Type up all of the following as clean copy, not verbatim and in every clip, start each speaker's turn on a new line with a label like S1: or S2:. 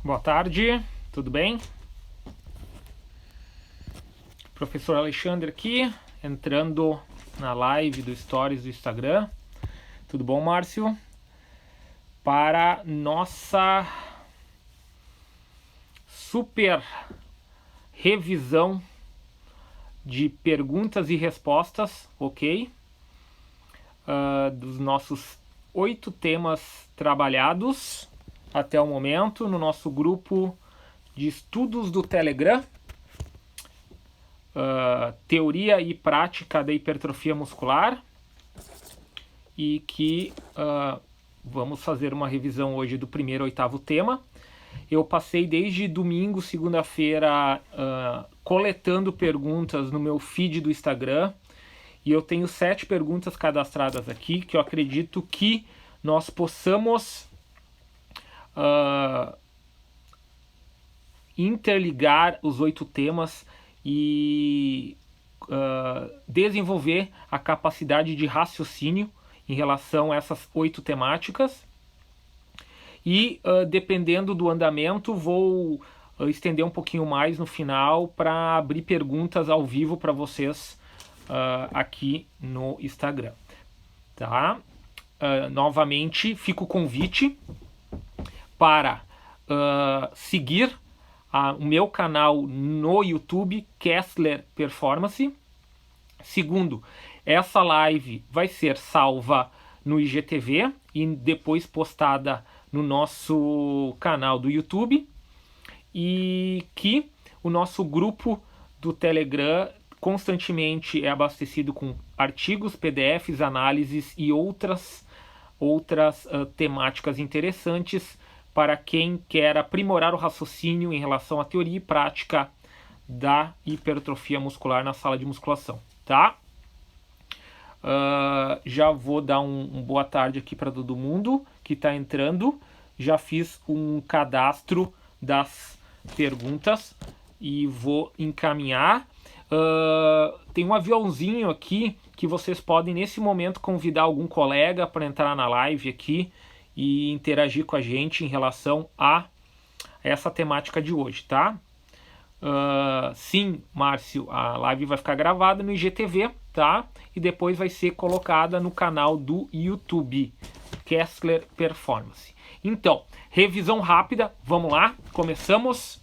S1: Boa tarde, tudo bem? Professor Alexandre aqui, entrando na live do Stories do Instagram. Tudo bom, Márcio? Para nossa super revisão de perguntas e respostas, ok? Dos nossos 8 temas trabalhados até o momento no nosso grupo de estudos do Telegram. Teoria e prática da hipertrofia muscular, e que vamos fazer uma revisão hoje do primeiro ao 8º tema. Eu passei desde domingo, segunda-feira, coletando perguntas no meu feed do Instagram, e eu tenho 7 perguntas cadastradas aqui, que eu acredito que nós possamos interligar os 8 temas e desenvolver a capacidade de raciocínio em relação a essas 8 temáticas. E dependendo do andamento, vou estender um pouquinho mais no final para abrir perguntas ao vivo para vocês aqui no Instagram, tá? Novamente fica o convite para seguir o meu canal no YouTube, Kessler Performance. Segundo, essa live vai ser salva no IGTV e depois postada no nosso canal do YouTube, e que o nosso grupo do Telegram constantemente é abastecido com artigos, PDFs, análises e outras temáticas interessantes para quem quer aprimorar o raciocínio em relação à teoria e prática da hipertrofia muscular na sala de musculação, tá? Já vou dar um boa tarde aqui para todo mundo que está entrando. Já fiz um cadastro das perguntas e vou encaminhar. Tem um aviãozinho aqui que vocês podem nesse momento convidar algum colega para entrar na live aqui e interagir com a gente em relação a essa temática de hoje, tá? Sim, Márcio, a live vai ficar gravada no IGTV, tá? E depois vai ser colocada no canal do YouTube, Kessler Performance. Então, revisão rápida, vamos lá, começamos.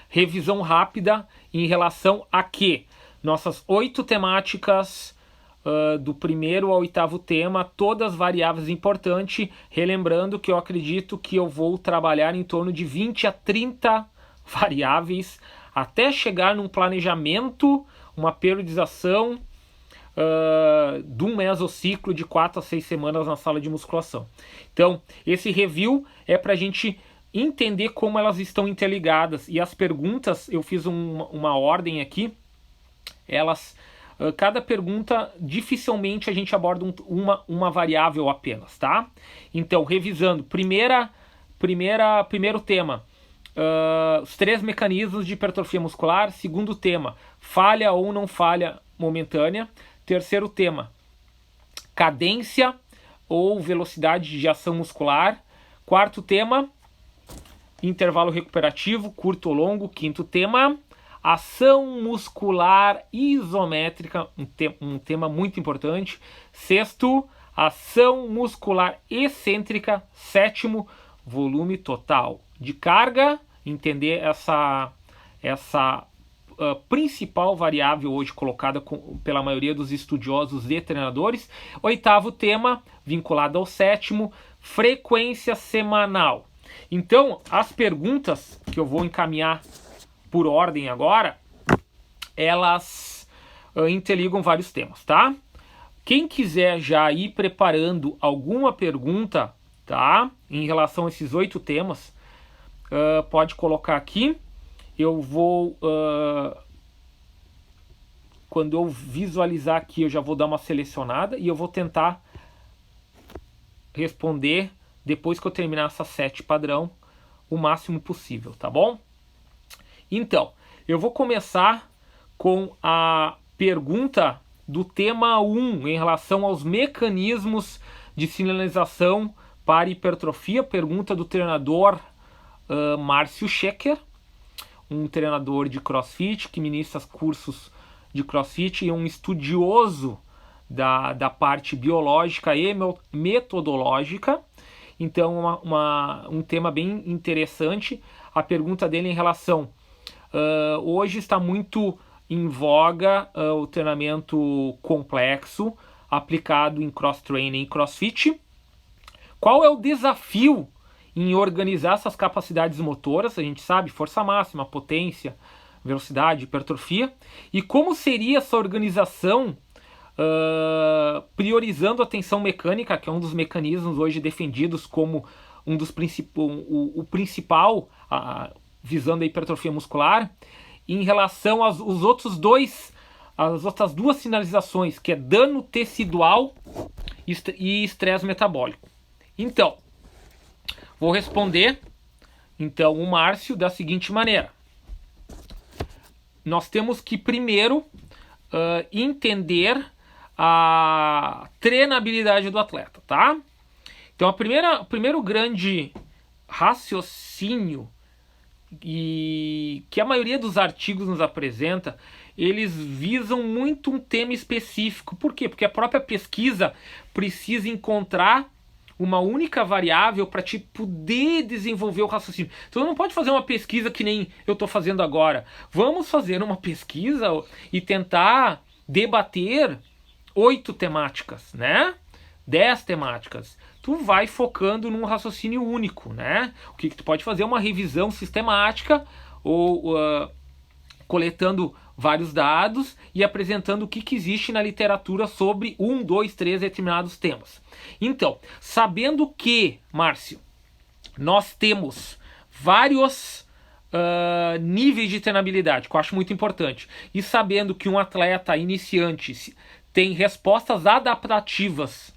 S1: Revisão rápida em relação a que nossas 8 temáticas do primeiro ao 8º tema, todas variáveis importantes, relembrando que eu acredito que eu vou trabalhar em torno de 20 a 30 variáveis até chegar num planejamento, uma periodização de um mesociclo de 4 a 6 semanas na sala de musculação. Então, esse review é para a gente entender como elas estão interligadas, e as perguntas, eu fiz uma ordem aqui, cada pergunta, dificilmente a gente aborda uma variável apenas, tá? Então, revisando, primeiro tema, os 3 mecanismos de hipertrofia muscular. Segundo tema, falha ou não falha momentânea. Terceiro tema, cadência ou velocidade de ação muscular. Quarto tema, intervalo recuperativo, curto ou longo. Quinto tema, ação muscular isométrica, um tema muito importante. Sexto, ação muscular excêntrica. Sétimo, volume total de carga, entender essa principal variável hoje colocada pela maioria dos estudiosos e treinadores. 8º tema, vinculado ao 7º, frequência semanal. Então, as perguntas que eu vou encaminhar por ordem agora, elas interligam vários temas, tá? Quem quiser já ir preparando alguma pergunta, tá, em relação a esses 8 temas, pode colocar aqui. Eu vou, quando eu visualizar aqui, eu já vou dar uma selecionada e eu vou tentar responder depois que eu terminar essa 7 padrão o máximo possível, tá bom? Então, eu vou começar com a pergunta do tema 1 em relação aos mecanismos de sinalização para hipertrofia. Pergunta do treinador Márcio Schecker, um treinador de CrossFit que ministra cursos de CrossFit e um estudioso da parte biológica e metodológica. Então, um tema bem interessante. A pergunta dele em relação... hoje está muito em voga o treinamento complexo aplicado em cross-training e CrossFit. Qual é o desafio em organizar essas capacidades motoras? A gente sabe, força máxima, potência, velocidade, hipertrofia. E como seria essa organização priorizando a tensão mecânica, que é um dos mecanismos hoje defendidos como um dos o principal, visando a hipertrofia muscular, em relação aos outros as outras duas sinalizações, que é dano tecidual e estresse metabólico. Então, vou responder o Márcio da seguinte maneira. Nós temos que primeiro entender a treinabilidade do atleta, tá? Então, o primeiro grande raciocínio e que a maioria dos artigos nos apresenta, eles visam muito um tema específico. Por quê? Porque a própria pesquisa precisa encontrar uma única variável para te poder desenvolver o raciocínio. Então não pode fazer uma pesquisa que nem eu estou fazendo agora. Vamos fazer uma pesquisa e tentar debater 8 temáticas, né? 10 temáticas. Tu vai focando num raciocínio único, né? O que tu pode fazer é uma revisão sistemática ou coletando vários dados e apresentando o que existe na literatura sobre 1, 2, 3 determinados temas. Então, sabendo que, Márcio, nós temos vários níveis de treinabilidade, que eu acho muito importante, e sabendo que um atleta iniciante tem respostas adaptativas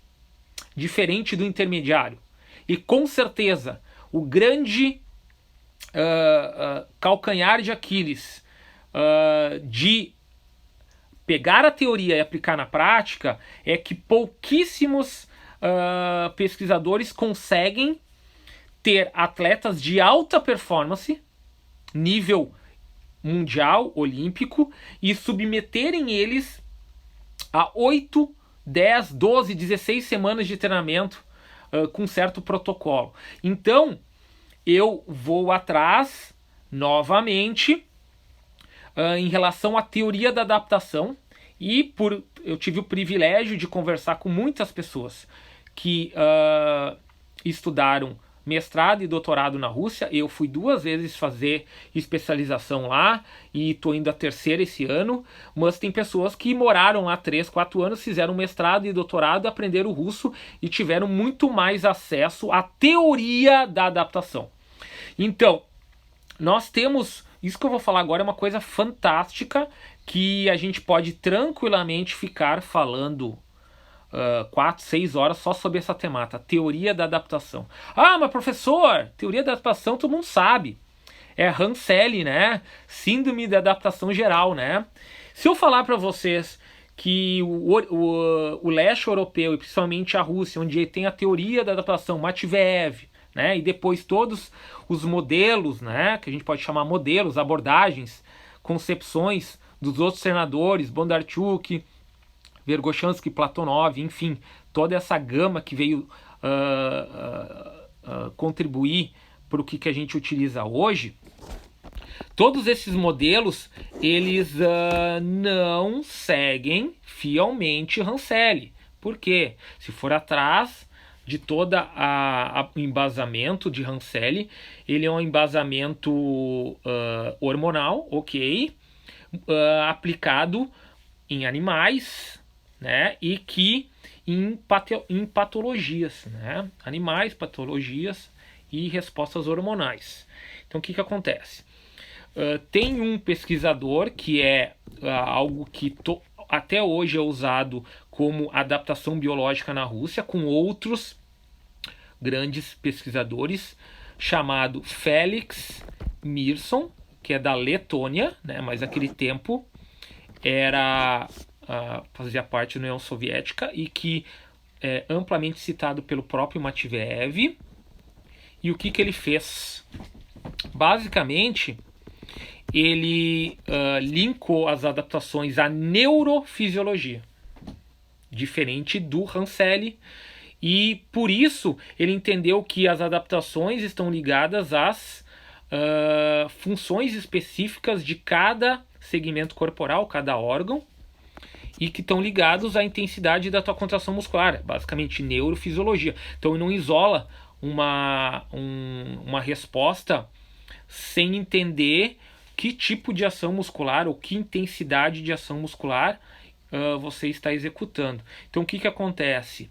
S1: diferente do intermediário, e com certeza o grande calcanhar de Aquiles de pegar a teoria e aplicar na prática é que pouquíssimos pesquisadores conseguem ter atletas de alta performance, nível mundial, olímpico, e submeterem eles a 8, 10, 12, 16 semanas de treinamento com certo protocolo. Então, eu vou atrás, novamente, em relação à teoria da adaptação, e eu tive o privilégio de conversar com muitas pessoas que estudaram mestrado e doutorado na Rússia. Eu fui 2 vezes fazer especialização lá e estou indo a 3ª esse ano, mas tem pessoas que moraram lá 3, 4 anos, fizeram mestrado e doutorado, aprenderam russo e tiveram muito mais acesso à teoria da adaptação. Então, nós temos, isso que eu vou falar agora é uma coisa fantástica que a gente pode tranquilamente ficar falando 4, 6 horas só sobre essa temática, teoria da adaptação. Ah, mas professor, teoria da adaptação todo mundo sabe. É Hanselli, né? Síndrome da adaptação geral, né? Se eu falar para vocês que o leste europeu, e principalmente a Rússia, onde tem a teoria da adaptação, Matveev, né? E depois todos os modelos, né? Que a gente pode chamar modelos, abordagens, concepções dos outros treinadores, Bondarchuk, Verkhoshansky, Platonov, enfim, toda essa gama que veio contribuir para o que a gente utiliza hoje. Todos esses modelos, eles não seguem fielmente Hanselli. Por quê? Se for atrás de todo o embasamento de Hanselli, ele é um embasamento hormonal, ok, aplicado em animais, né, e que em patologias, né, animais, patologias e respostas hormonais. Então o que acontece? Tem um pesquisador que é algo que até hoje é usado como adaptação biológica na Rússia, com outros grandes pesquisadores, chamado Felix Mirson, que é da Letônia, né, mas naquele tempo fazia parte da União Soviética, e que é amplamente citado pelo próprio Matveev. E o que ele fez? basicamente, ele linkou as adaptações à neurofisiologia, diferente do Rancelli, e por isso ele entendeu que as adaptações estão ligadas às funções específicas de cada segmento corporal, cada órgão, e que estão ligados à intensidade da tua contração muscular, basicamente neurofisiologia. Então ele não isola uma resposta sem entender que tipo de ação muscular ou que intensidade de ação muscular você está executando. Então o que acontece?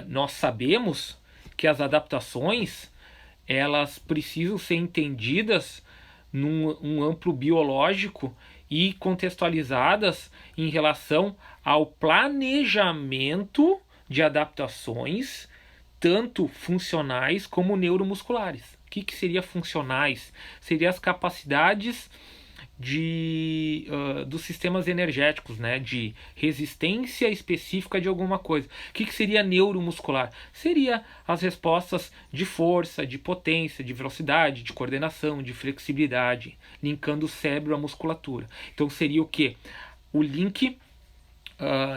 S1: Nós sabemos que as adaptações elas precisam ser entendidas num amplo biológico e contextualizadas em relação ao planejamento de adaptações, tanto funcionais como neuromusculares. O que seria funcionais? Seria as capacidades dos sistemas energéticos, né, de resistência específica de alguma coisa. O que seria neuromuscular? Seria as respostas de força, de potência, de velocidade, de coordenação, de flexibilidade, linkando o cérebro à musculatura. Então seria o que? O link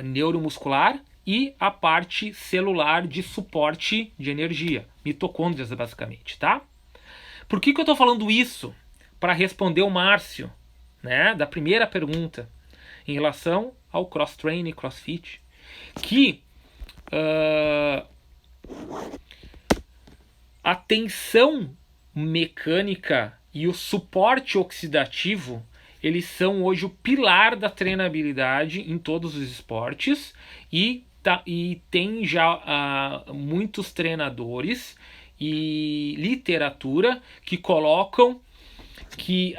S1: neuromuscular e a parte celular de suporte de energia, mitocôndrias basicamente, tá? Por que eu estou falando isso? Para responder o Márcio, né, da primeira pergunta, em relação ao cross-training e crossfit, que a tensão mecânica e o suporte oxidativo, eles são hoje o pilar da treinabilidade em todos os esportes, e tem já muitos treinadores e literatura que colocam que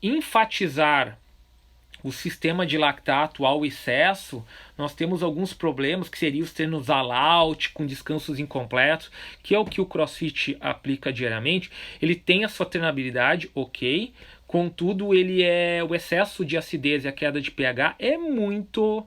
S1: enfatizar o sistema de lactato ao excesso, nós temos alguns problemas, que seriam os treinos all-out, com descansos incompletos, que é o que o CrossFit aplica diariamente. Ele tem a sua treinabilidade, ok, contudo, o excesso de acidez e a queda de pH é muito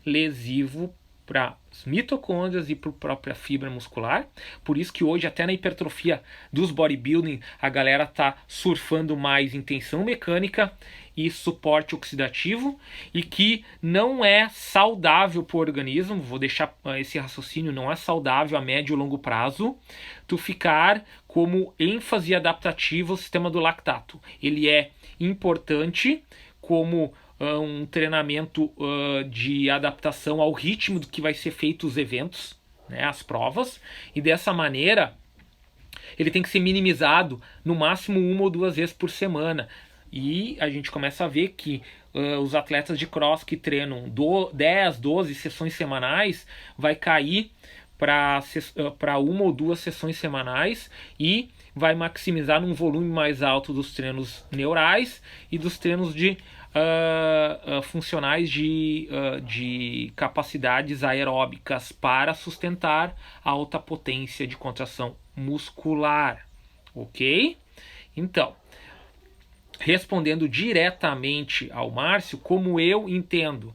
S1: lesivo para as mitocôndrias e para a própria fibra muscular. Por isso que hoje, até na hipertrofia dos bodybuilding, a galera tá surfando mais em tensão mecânica e suporte oxidativo, e que não é saudável para o organismo. Vou deixar esse raciocínio: não é saudável a médio e longo prazo tu ficar como ênfase adaptativa o sistema do lactato. Ele é importante como um treinamento de adaptação ao ritmo do que vai ser feito os eventos, né, as provas, e dessa maneira ele tem que ser minimizado no máximo 1 ou 2 vezes por semana. E a gente começa a ver que os atletas de cross que treinam 10, 12 sessões semanais vai cair para 1 ou 2 sessões semanais, e vai maximizar num volume mais alto dos treinos neurais e dos treinos funcionais de capacidades aeróbicas para sustentar a alta potência de contração muscular, ok? Então, respondendo diretamente ao Márcio, como eu entendo,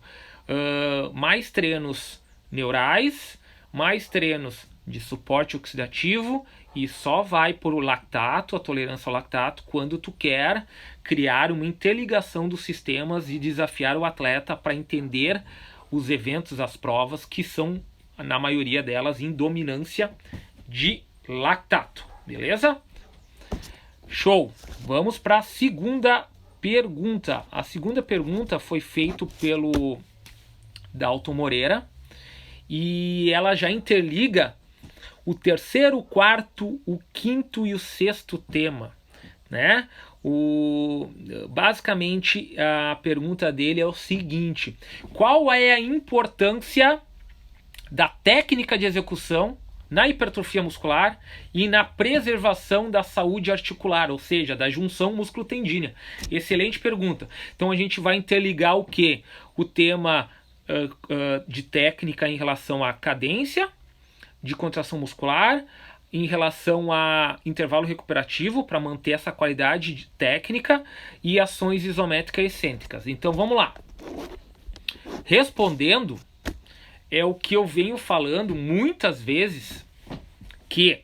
S1: mais treinos neurais, mais treinos de suporte oxidativo, e só vai por o lactato, a tolerância ao lactato, quando tu quer criar uma interligação dos sistemas e desafiar o atleta para entender os eventos, as provas, que são, na maioria delas, em dominância de lactato. Beleza? Show! Vamos para a segunda pergunta. A segunda pergunta foi feita pelo Dalton Moreira, e ela já interliga o terceiro, o quarto, o quinto e o sexto tema, né? Basicamente, a pergunta dele é o seguinte: qual é a importância da técnica de execução na hipertrofia muscular e na preservação da saúde articular, ou seja, da junção músculo-tendínea? Excelente pergunta. Então a gente vai interligar o quê? O tema de técnica em relação à cadência de contração muscular, em relação a intervalo recuperativo para manter essa qualidade de técnica, e ações isométricas excêntricas. Então vamos lá. Respondendo, é o que eu venho falando muitas vezes, que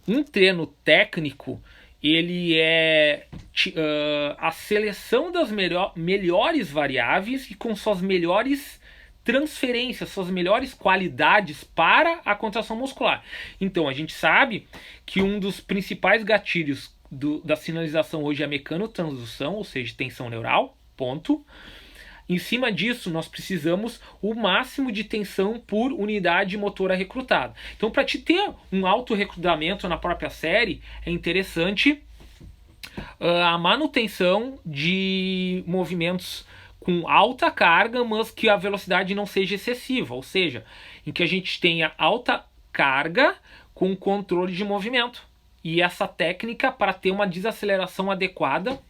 S1: um treino técnico, ele é a seleção das melhores variáveis e com suas melhores transferências, suas melhores qualidades para a contração muscular. Então a gente sabe que um dos principais gatilhos da sinalização hoje é a mecanotransdução, ou seja, tensão neural, ponto. Em cima disso, nós precisamos o máximo de tensão por unidade motora recrutada. Então, para te ter um alto recrutamento na própria série, é interessante a manutenção de movimentos com alta carga, mas que a velocidade não seja excessiva. Ou seja, em que a gente tenha alta carga com controle de movimento. E essa técnica para ter uma desaceleração adequada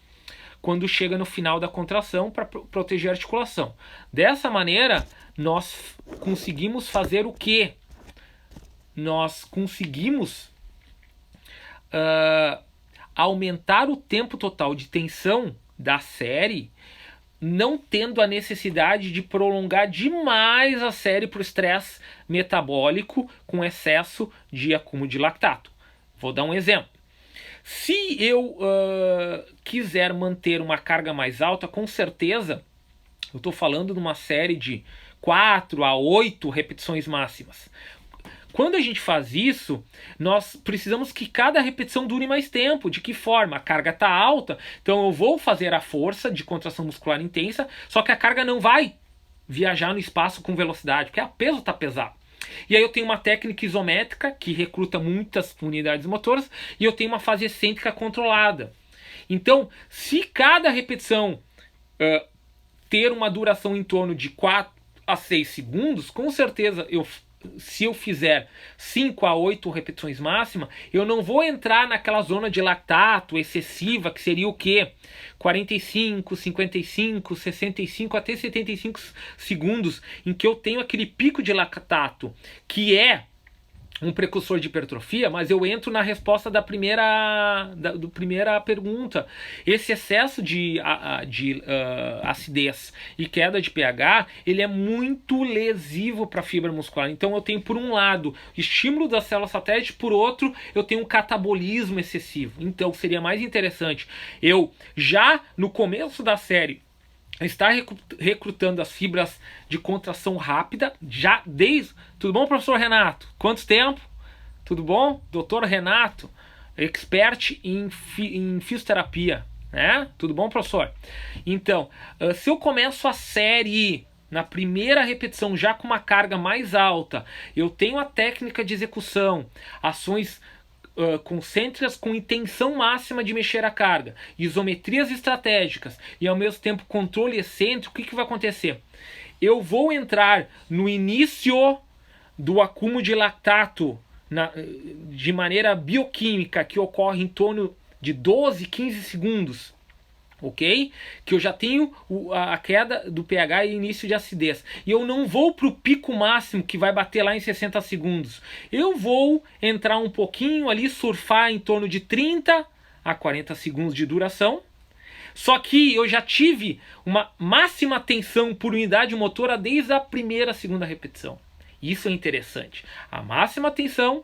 S1: quando chega no final da contração para proteger a articulação. Dessa maneira, nós conseguimos fazer o quê? Nós conseguimos aumentar o tempo total de tensão da série, não tendo a necessidade de prolongar demais a série para o estresse metabólico com excesso de acúmulo de lactato. Vou dar um exemplo. Se eu quiser manter uma carga mais alta, com certeza, eu estou falando de uma série de 4 a 8 repetições máximas. Quando a gente faz isso, nós precisamos que cada repetição dure mais tempo. De que forma? A carga está alta, então eu vou fazer a força de contração muscular intensa, só que a carga não vai viajar no espaço com velocidade, porque o peso está pesado. E aí eu tenho uma técnica isométrica que recruta muitas unidades motoras e eu tenho uma fase excêntrica controlada. Então, se cada repetição ter uma duração em torno de 4 a 6 segundos, com certeza se eu fizer 5 a 8 repetições máximas, eu não vou entrar naquela zona de lactato excessiva, que seria o quê? 45, 55, 65 até 75 segundos, em que eu tenho aquele pico de lactato, que é um precursor de hipertrofia, mas eu entro na resposta da primeira pergunta. Esse excesso de acidez e queda de pH, ele é muito lesivo para a fibra muscular. Então eu tenho, por um lado, estímulo das células satélite, por outro, eu tenho um catabolismo excessivo. Então seria mais interessante eu, já no começo da série, está recrutando as fibras de contração rápida, já desde... Tudo bom, professor Renato? Quanto tempo? Tudo bom? Doutor Renato, expert em fisioterapia, né? Tudo bom, professor? Então, se eu começo a série na primeira repetição já com uma carga mais alta, eu tenho a técnica de execução, ações concêntricas com intenção máxima de mexer a carga, isometrias estratégicas e ao mesmo tempo controle excêntrico, o que vai acontecer? Eu vou entrar no início do acúmulo de lactato de maneira bioquímica, que ocorre em torno de 12, 15 segundos. Ok? Que eu já tenho a queda do pH e início de acidez. E eu não vou para o pico máximo que vai bater lá em 60 segundos. Eu vou entrar um pouquinho ali, surfar em torno de 30 a 40 segundos de duração. Só que eu já tive uma máxima tensão por unidade motora desde a primeira, segunda repetição. Isso é interessante. A máxima tensão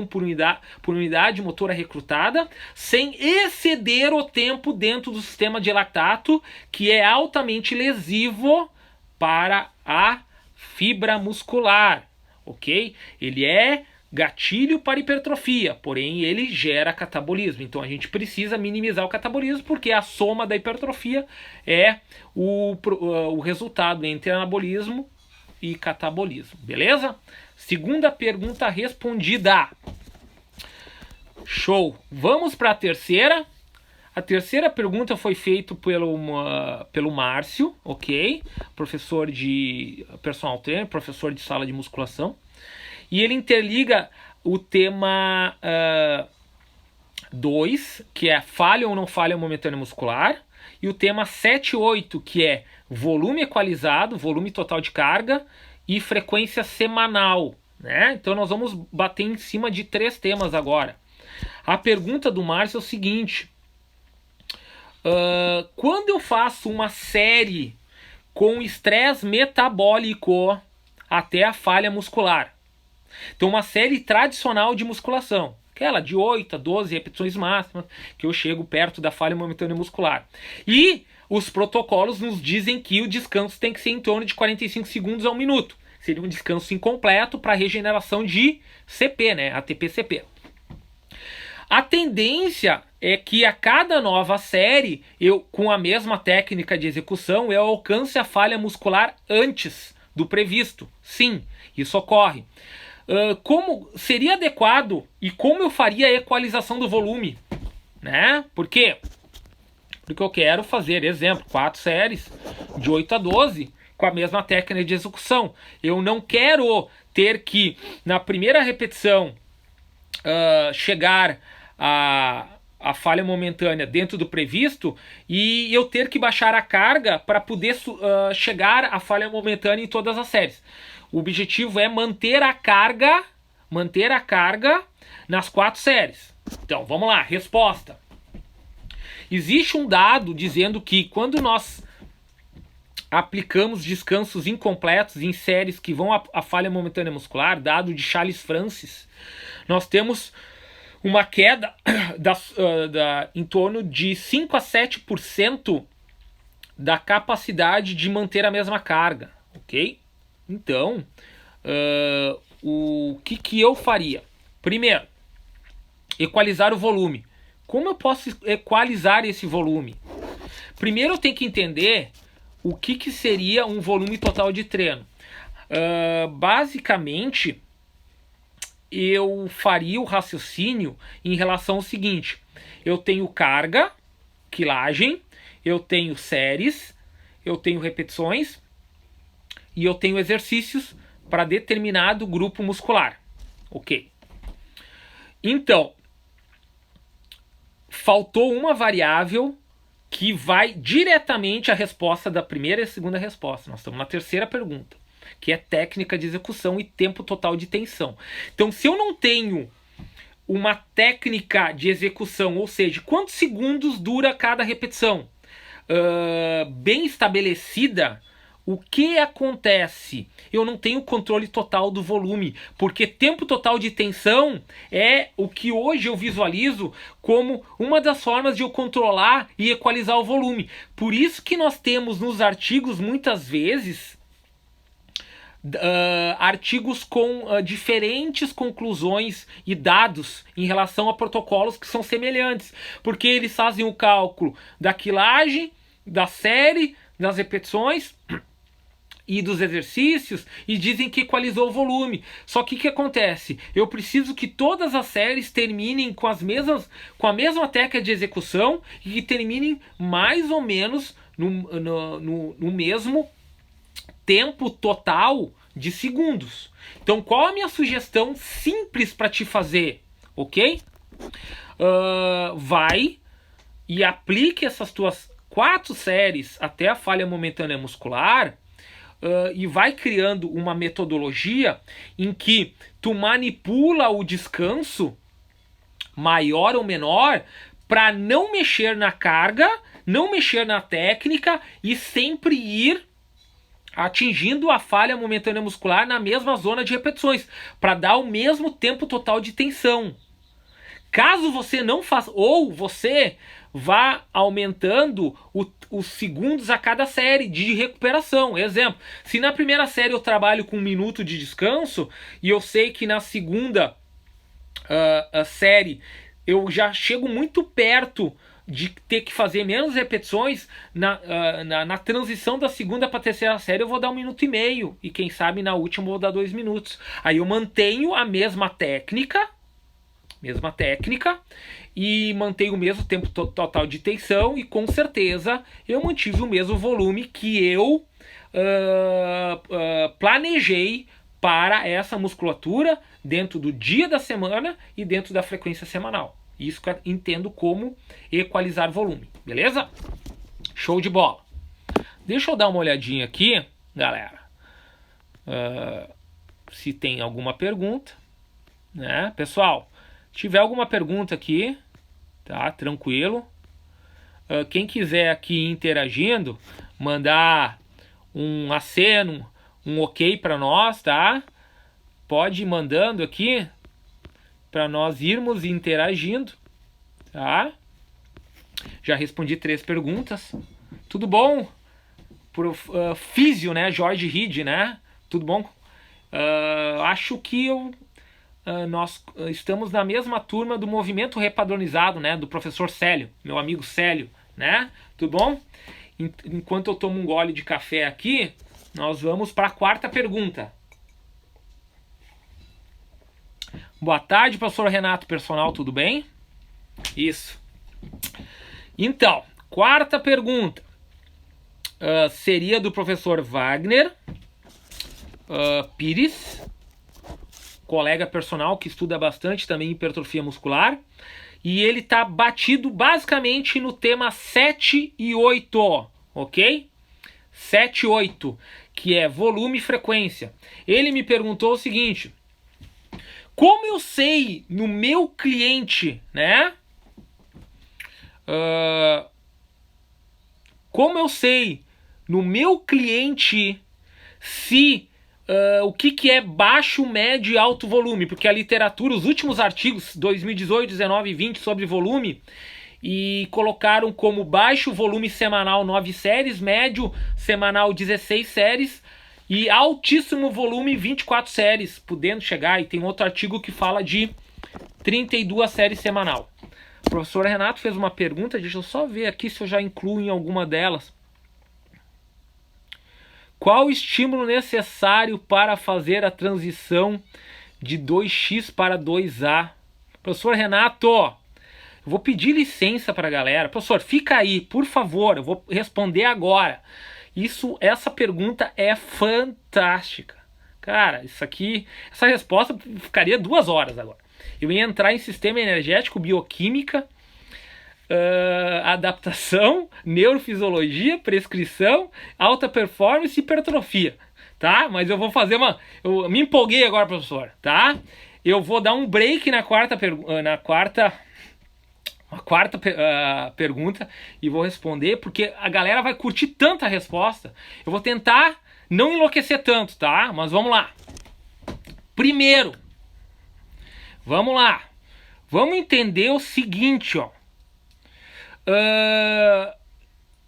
S1: por unidade motora recrutada, sem exceder o tempo dentro do sistema de lactato, que é altamente lesivo para a fibra muscular, ok? Ele é gatilho para hipertrofia, porém ele gera catabolismo. Então a gente precisa minimizar o catabolismo, porque a soma da hipertrofia é o resultado entre anabolismo e catabolismo, beleza? Segunda pergunta respondida. Show! Vamos para a terceira. A terceira pergunta foi feita pelo Márcio, ok? Professor de personal trainer, professor de sala de musculação. E ele interliga o tema 2, que é falha ou não falha momentânea muscular, e o tema 7 e 8, que é volume equalizado, volume total de carga, e frequência semanal, né? Então nós vamos bater em cima de 3 temas agora. A pergunta do Márcio é o seguinte: quando eu faço uma série com estresse metabólico até a falha muscular, Então uma série tradicional de musculação, aquela de 8 a 12 repetições máximas, que eu chego perto da falha momentânea muscular. E os protocolos nos dizem que o descanso tem que ser em torno de 45 segundos a 1 minuto. Seria um descanso incompleto para regeneração de CP, né? ATP-CP. A tendência é que a cada nova série, com a mesma técnica de execução, eu alcance a falha muscular antes do previsto. Sim, isso ocorre. Como seria adequado e como eu faria a equalização do volume? Né? Por quê? Porque eu quero fazer, exemplo, 4 séries de 8 a 12 com a mesma técnica de execução. Eu não quero ter que, na primeira repetição, chegar a falha momentânea dentro do previsto e eu ter que baixar a carga para poder chegar à falha momentânea em todas as séries. O objetivo é manter a carga nas 4 séries. Então, vamos lá, resposta. Existe um dado dizendo que quando nós aplicamos descansos incompletos em séries que vão à falha momentânea muscular, dado de Charles Francis, nós temos uma queda em torno de 5 a 7% da capacidade de manter a mesma carga, ok? Então, o que eu faria? Primeiro, equalizar o volume. Como eu posso equalizar esse volume? Primeiro eu tenho que entender o que seria um volume total de treino. Basicamente, eu faria o raciocínio em relação ao seguinte: eu tenho carga, quilagem, eu tenho séries, eu tenho repetições e eu tenho exercícios para determinado grupo muscular. Ok. Então, faltou uma variável que vai diretamente à resposta da primeira e segunda resposta. Nós estamos na terceira pergunta, que é técnica de execução e tempo total de tensão. Então, se eu não tenho uma técnica de execução, ou seja, quantos segundos dura cada repetição, bem estabelecida, o que acontece? Eu não tenho controle total do volume, porque tempo total de tensão é o que hoje eu visualizo como uma das formas de eu controlar e equalizar o volume. Por isso que nós temos nos artigos, muitas vezes, artigos com diferentes conclusões e dados em relação a protocolos que são semelhantes, porque eles fazem o cálculo da quilagem, da série, das repetições e dos exercícios e dizem que equalizou o volume. Só que o que acontece? Eu preciso que todas as séries terminem com a mesma técnica de execução e que terminem mais ou menos no mesmo tempo total de segundos. Então, qual a minha sugestão simples para te fazer? Ok? Vai e aplique essas tuas 4 séries até a falha momentânea muscular e vai criando uma metodologia em que tu manipula o descanso, maior ou menor, para não mexer na carga, não mexer na técnica e sempre ir atingindo a falha momentânea muscular na mesma zona de repetições, para dar o mesmo tempo total de tensão. Caso você não faça, ou você vá aumentando os segundos a cada série de recuperação. Exemplo, se na primeira série eu trabalho com 1 minuto de descanso e eu sei que na segunda série eu já chego muito perto de ter que fazer menos repetições, na transição da segunda para a terceira série eu vou dar 1,5 minutos e quem sabe na última eu vou dar 2 minutos. Aí eu mantenho a mesma técnica e mantenho o mesmo tempo total de tensão e com certeza eu mantive o mesmo volume que eu planejei para essa musculatura dentro do dia da semana e dentro da frequência semanal. Isso que eu entendo como equalizar volume, beleza? Show de bola. Deixa eu dar uma olhadinha aqui, galera, se tem alguma pergunta, né? Pessoal, se tiver alguma pergunta aqui, tá? Tranquilo. Quem quiser aqui interagindo, mandar um aceno, um ok para nós, tá? pode ir mandando aqui para nós irmos interagindo, tá? Já respondi 3 perguntas. Tudo bom? Físio, né? Jorge Ride, né? Tudo bom? Acho que nós estamos na mesma turma do movimento repadronizado, né? Do professor Célio, meu amigo Célio, né? Tudo bom? Enquanto eu tomo um gole de café aqui, nós vamos para a 4ª pergunta. Boa tarde, professor Renato, personal, tudo bem? Isso. Então, 4ª pergunta seria do professor Wagner Pires, colega personal que estuda bastante também hipertrofia muscular, e ele está batido basicamente no tema 7 e 8, ok? 7 e 8, que é volume e frequência. Ele me perguntou o seguinte: como eu sei no meu cliente, né? Como eu sei no meu cliente se o que é baixo, médio e alto volume? Porque a literatura, os últimos artigos 2018, 19 e 20 sobre volume, e colocaram como baixo volume semanal 9 séries, médio semanal 16 séries e altíssimo volume 24 séries, podendo chegar, e tem outro artigo que fala de 32 séries semanal. O professor Renato fez uma pergunta, deixa eu só ver aqui se eu já incluo em alguma delas. Qual o estímulo necessário para fazer a transição de 2x para 2A? Professor Renato, eu vou pedir licença para a galera. Professor, fica aí, por favor, eu vou responder agora. Essa pergunta é fantástica. Cara, essa resposta ficaria 2 horas agora. Eu ia entrar em sistema energético, bioquímica, adaptação, neurofisiologia, prescrição, alta performance e hipertrofia, tá? Mas eu vou fazer eu me empolguei agora, professor, tá? Eu vou dar um break na quarta pergunta e vou responder, porque a galera vai curtir tanta resposta. Eu vou tentar não enlouquecer tanto, tá? Mas vamos lá. Primeiro, vamos lá. Vamos entender o seguinte, ó.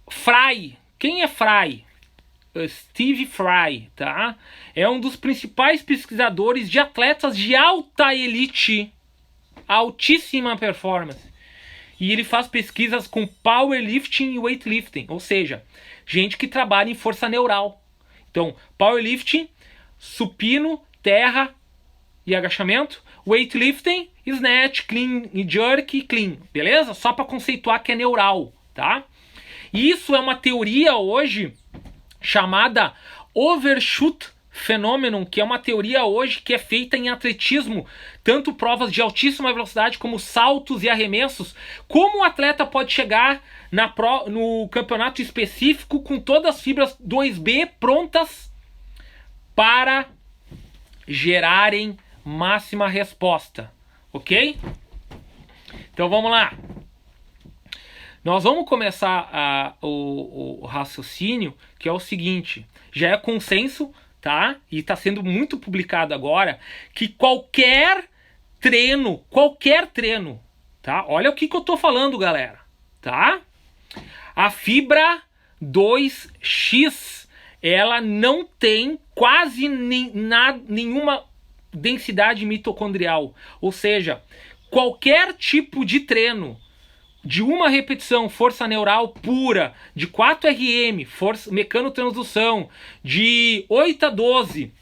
S1: Fry. Quem é Fry? Steve Fry, tá? É um dos principais pesquisadores de atletas de alta elite, altíssima performance. E ele faz pesquisas com powerlifting e weightlifting, ou seja, gente que trabalha em força neural. Então, powerlifting, supino, terra e agachamento, weightlifting, snatch, clean e jerk e clean, beleza? Só para conceituar que é neural, tá? E isso é uma teoria hoje chamada overshoot phenomenon, que é uma teoria hoje que é feita em atletismo, tanto provas de altíssima velocidade como saltos e arremessos. Como o atleta pode chegar no campeonato específico com todas as fibras 2B prontas para gerarem máxima resposta, ok? Então vamos lá. Nós vamos começar o raciocínio, que é o seguinte: já é consenso, tá? E está sendo muito publicado agora, que qualquer treino, tá? Olha o que eu estou falando, galera, tá? A fibra 2x, ela não tem quase nenhuma densidade mitocondrial. Ou seja, qualquer tipo de treino de uma repetição, força neural pura, de 4 RM, força mecanotransdução, de 8 a 12,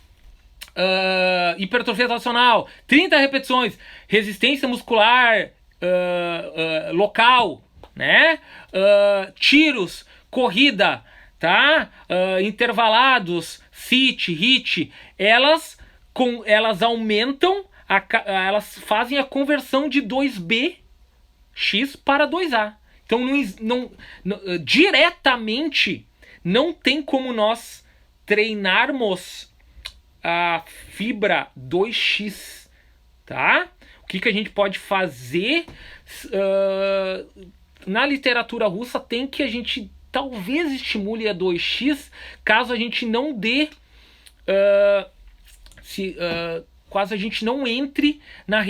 S1: hipertrofia tracional, 30 repetições, resistência muscular local, né? Tiros, corrida, tá? Intervalados, sit, hit, elas aumentam, elas fazem a conversão de 2B X para 2A. Então diretamente não tem como nós treinarmos a fibra 2x, tá? O que a gente pode fazer? Na literatura russa tem que a gente talvez estimule a 2x, caso a gente não dê caso a gente não entre na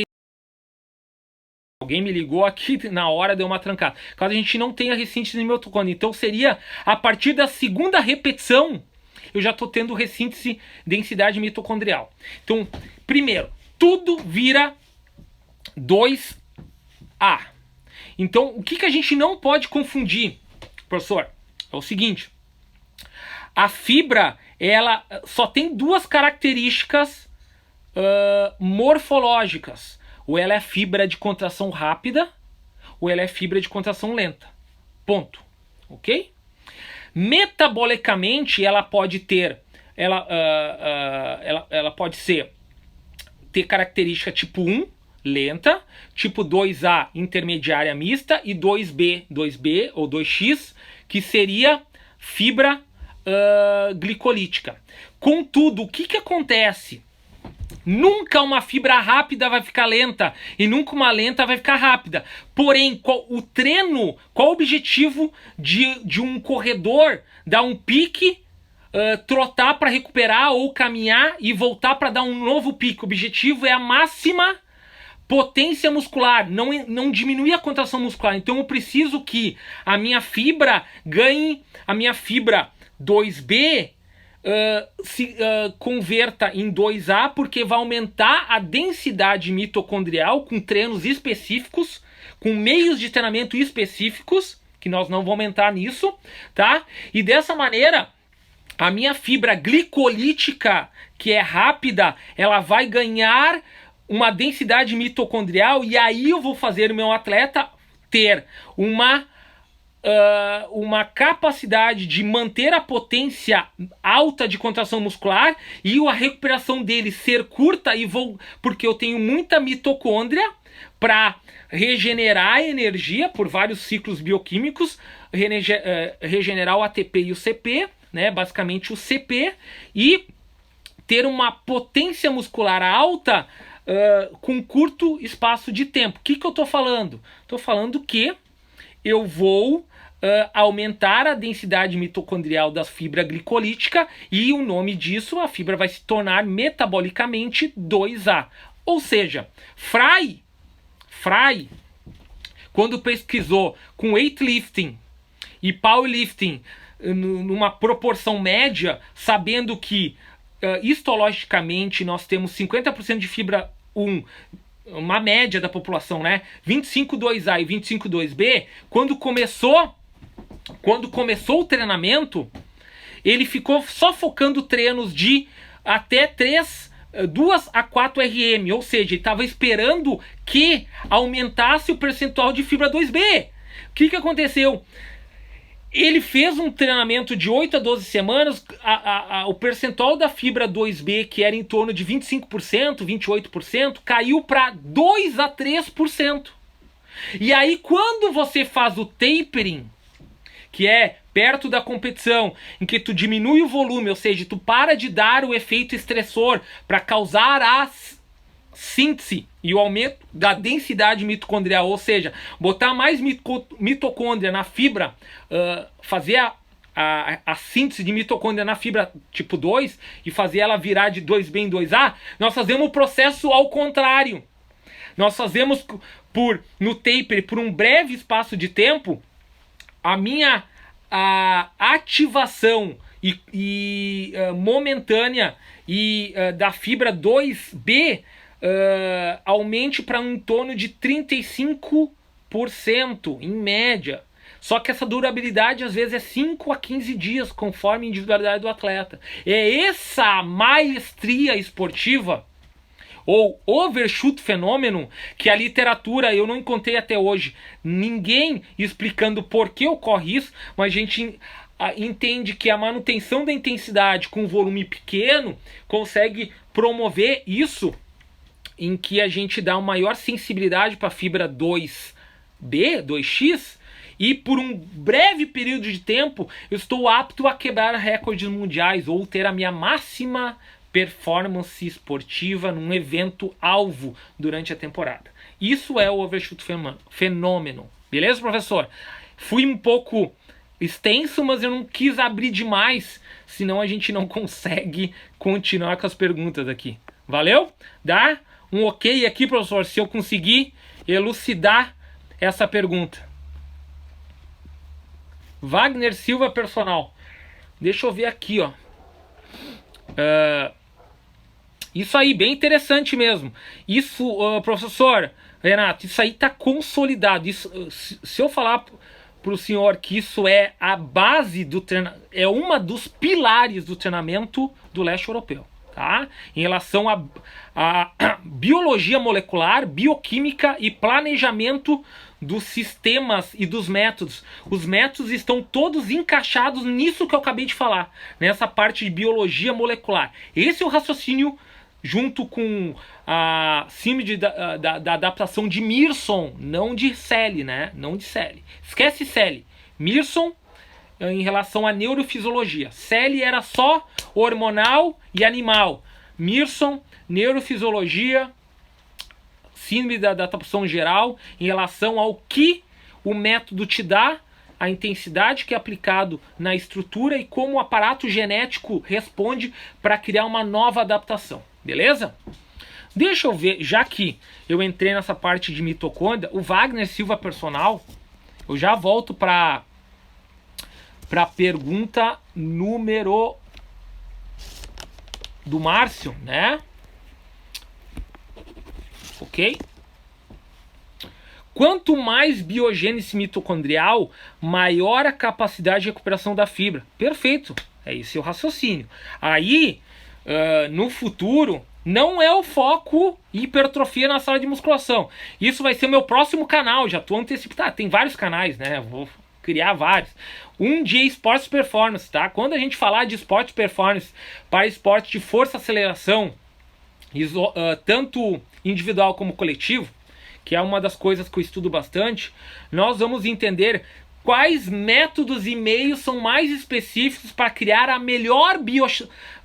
S1: Alguém me ligou aqui na hora, deu uma trancada. Caso a gente não tenha ressíntese de mitocôndria. Então seria a partir da segunda repetição, eu já estou tendo ressíntese densidade mitocondrial. Então, primeiro, tudo vira 2A. Então, o que a gente não pode confundir, professor? É o seguinte. A fibra, ela só tem duas características morfológicas. Ou ela é fibra de contração rápida, ou ela é fibra de contração lenta. Ponto. Ok? Metabolicamente, ela pode ter, ela pode ter característica tipo 1, lenta, tipo 2A, intermediária mista, e 2B ou 2X, que seria fibra glicolítica. Contudo, o que acontece? Nunca uma fibra rápida vai ficar lenta e nunca uma lenta vai ficar rápida. Porém, qual o objetivo de um corredor dar um pique, trotar para recuperar ou caminhar e voltar para dar um novo pique? O objetivo é a máxima potência muscular, não diminuir a contração muscular. Então eu preciso que a minha fibra ganhe, a minha fibra 2B se converta em 2A, porque vai aumentar a densidade mitocondrial com treinos específicos, com meios de treinamento específicos, que nós não vamos aumentar nisso, tá? E dessa maneira, a minha fibra glicolítica, que é rápida, ela vai ganhar uma densidade mitocondrial, e aí eu vou fazer o meu atleta ter uma capacidade de manter a potência alta de contração muscular e a recuperação dele ser curta, porque eu tenho muita mitocôndria para regenerar a energia por vários ciclos bioquímicos, regenerar o ATP e o CP, né, basicamente o CP, e ter uma potência muscular alta com curto espaço de tempo. O que eu estou falando? Estou falando que eu vou aumentar a densidade mitocondrial da fibra glicolítica, e o nome disso, a fibra vai se tornar metabolicamente 2A. Ou seja, Frey, quando pesquisou com weightlifting e powerlifting numa proporção média, sabendo que histologicamente nós temos 50% de fibra 1, uma média da população, né? 25 2A e 25 2B, quando começou o treinamento, ele ficou só focando treinos de até 2 a 4 RM, ou seja, ele estava esperando que aumentasse o percentual de fibra 2B. O que aconteceu? Ele fez um treinamento de 8 a 12 semanas, o percentual da fibra 2B, que era em torno de 25%, 28%, caiu para 2 a 3%. E aí, quando você faz o tapering, que é perto da competição, em que tu diminui o volume, ou seja, tu para de dar o efeito estressor para causar a síntese e o aumento da densidade mitocondrial, ou seja, botar mais mitocôndria na fibra, fazer a síntese de mitocôndria na fibra tipo 2 e fazer ela virar de 2B em 2A, nós fazemos o processo ao contrário. Nós fazemos no taper, por um breve espaço de tempo, a ativação momentânea da fibra 2B aumente para em torno de 35% em média. Só que essa durabilidade às vezes é 5 a 15 dias, conforme a individualidade do atleta. É essa maestria esportiva, ou overshoot fenômeno, que a literatura, eu não encontrei até hoje ninguém explicando por que ocorre isso, mas a gente entende que a manutenção da intensidade com volume pequeno consegue promover isso, em que a gente dá uma maior sensibilidade para a fibra 2B, 2X, e por um breve período de tempo eu estou apto a quebrar recordes mundiais ou ter a minha máxima performance esportiva num evento alvo durante a temporada. Isso é o overshoot fenômeno. Beleza, professor? Fui um pouco extenso, mas eu não quis abrir demais, senão a gente não consegue continuar com as perguntas aqui. Valeu? Dá um ok aqui, professor, se eu conseguir elucidar essa pergunta. Wagner Silva, personal. Deixa eu ver aqui, ó. Isso aí, bem interessante mesmo. Isso, professor Renato, isso aí está consolidado. Isso, se eu falar para o senhor que isso é a base do treinamento, é uma dos pilares do treinamento do leste europeu, tá? Em relação a biologia molecular, bioquímica e planejamento dos sistemas e dos métodos. Os métodos estão todos encaixados nisso que eu acabei de falar, nessa parte de biologia molecular. Esse é o raciocínio junto com a síndrome da adaptação de Mearson, não de Selle, né? Não de Selle. Esquece Selle. Mearson em relação à neurofisiologia. Selle era só hormonal e animal. Mearson, neurofisiologia, síndrome da adaptação geral, em relação ao que o método te dá, a intensidade que é aplicado na estrutura e como o aparato genético responde para criar uma nova adaptação. Beleza? Deixa eu ver, já que eu entrei nessa parte de mitocôndria, o Wagner Silva personal, eu já volto para a pergunta número do Márcio, né? Ok? Quanto mais biogênese mitocondrial, maior a capacidade de recuperação da fibra. Perfeito, é esse o raciocínio. Aí, no futuro, não é o foco hipertrofia na sala de musculação. Isso vai ser o meu próximo canal, já estou antecipando. Tem vários canais, né? Vou criar vários. Um de esportes performance, tá? Quando a gente falar de esporte performance para esporte de força e aceleração, tanto individual como coletivo, que é uma das coisas que eu estudo bastante, nós vamos entender quais métodos e meios são mais específicos para criar a melhor